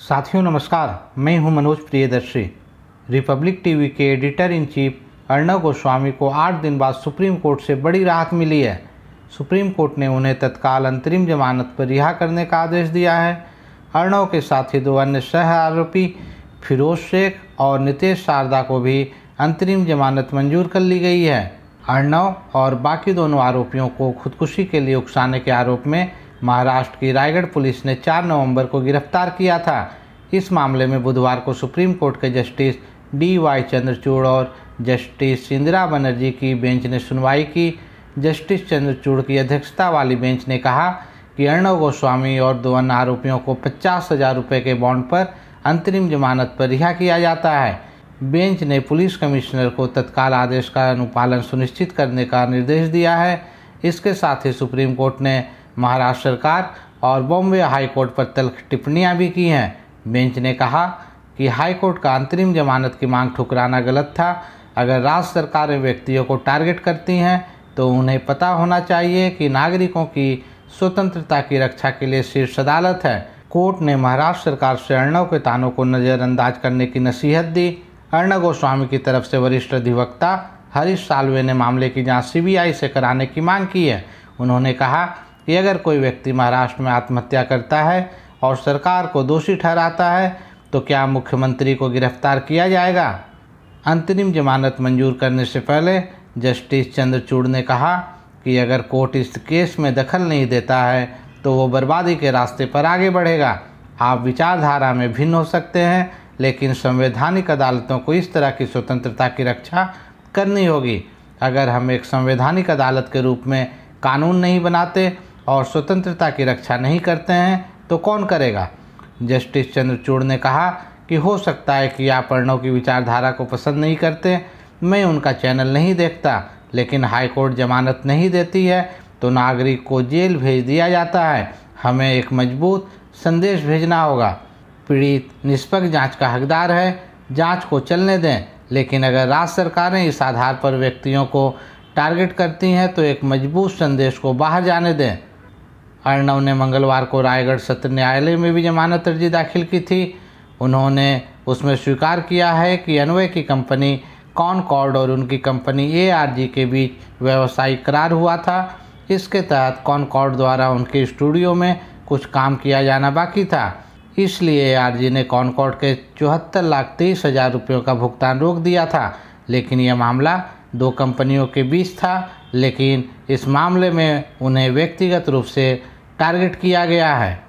साथियों नमस्कार, मैं हूं मनोज प्रियदर्शी। रिपब्लिक टीवी के editor in chief Arnab Goswami को 8 दिन बाद सुप्रीम कोर्ट से बड़ी राहत मिली है। सुप्रीम कोर्ट ने उन्हें तत्काल अंतरिम जमानत पर रिहा करने का आदेश दिया है। अर्णव के साथ ही 2 अन्य सह आरोपी फिरोज शेख और नितेश शारदा को भी अंतरिम जमानत मंजूर कर ली गई है। अर्णव और बाकी दोनों आरोपियों को खुदकुशी के लिए उकसाने के आरोप में महाराष्ट्र की रायगढ़ पुलिस ने 4 नवंबर को गिरफ्तार किया था। इस मामले में बुधवार को सुप्रीम कोर्ट के जस्टिस DY चंद्रचूड़ और जस्टिस इंदिरा बनर्जी की बेंच ने सुनवाई की। जस्टिस चंद्रचूड़ की अध्यक्षता वाली बेंच ने कहा कि अर्णव गोस्वामी और 2 अन्य आरोपियों को 50,000 रुपये के बॉन्ड पर अंतरिम जमानत पर रिहा किया जाता है। बेंच ने पुलिस कमिश्नर को तत्काल आदेश का अनुपालन सुनिश्चित करने का निर्देश दिया है। इसके साथ ही सुप्रीम कोर्ट ने महाराष्ट्र सरकार और बॉम्बे हाई कोर्ट पर तल्ख टिप्पणियां भी की हैं। बेंच ने कहा कि हाई कोर्ट का अंतरिम जमानत की मांग ठुकराना गलत था। अगर राज्य सरकारें व्यक्तियों को टारगेट करती हैं तो उन्हें पता होना चाहिए कि नागरिकों की स्वतंत्रता की रक्षा के लिए शीर्ष अदालत है। कोर्ट ने महाराष्ट्र सरकार से अर्णव के तानों को नज़रअंदाज करने की नसीहत दी। अर्णव गोस्वामी की तरफ से वरिष्ठ अधिवक्ता हरीश साल्वे ने मामले की जाँच CBI से कराने की मांग की है। उन्होंने कहा कि अगर कोई व्यक्ति महाराष्ट्र में आत्महत्या करता है और सरकार को दोषी ठहराता है तो क्या मुख्यमंत्री को गिरफ्तार किया जाएगा? अंतरिम जमानत मंजूर करने से पहले जस्टिस चंद्रचूड़ ने कहा कि अगर कोर्ट इस केस में दखल नहीं देता है तो वो बर्बादी के रास्ते पर आगे बढ़ेगा। आप विचारधारा में भिन्न हो सकते हैं, लेकिन संवैधानिक अदालतों को इस तरह की स्वतंत्रता की रक्षा करनी होगी। अगर हम एक संवैधानिक अदालत के रूप में कानून नहीं बनाते और स्वतंत्रता की रक्षा नहीं करते हैं तो कौन करेगा? जस्टिस चंद्रचूड़ ने कहा कि हो सकता है कि आप अर्णव की विचारधारा को पसंद नहीं करते, मैं उनका चैनल नहीं देखता, लेकिन हाई कोर्ट जमानत नहीं देती है तो नागरिक को जेल भेज दिया जाता है। हमें एक मजबूत संदेश भेजना होगा। पीड़ित निष्पक्ष जांच का हकदार है, जांच को चलने दें। लेकिन अगर राज्य सरकारें इस आधार पर व्यक्तियों को टारगेट करती हैं तो एक मजबूत संदेश को बाहर जाने दें। अर्णव ने मंगलवार को रायगढ़ सत्र न्यायालय में भी जमानत अर्जी दाखिल की थी। उन्होंने उसमें स्वीकार किया है कि अन्वय की कंपनी कॉनकॉर्ड और उनकी कंपनी ARG के बीच व्यावसायिक करार हुआ था। इसके तहत कॉनकॉर्ड द्वारा उनके स्टूडियो में कुछ काम किया जाना बाकी था, इसलिए ARG ने कॉनकॉर्ड के 74,23,000 रुपयों का भुगतान रोक दिया था। लेकिन यह मामला 2 कंपनियों के बीच था, लेकिन इस मामले में उन्हें व्यक्तिगत रूप से टारगेट किया गया है।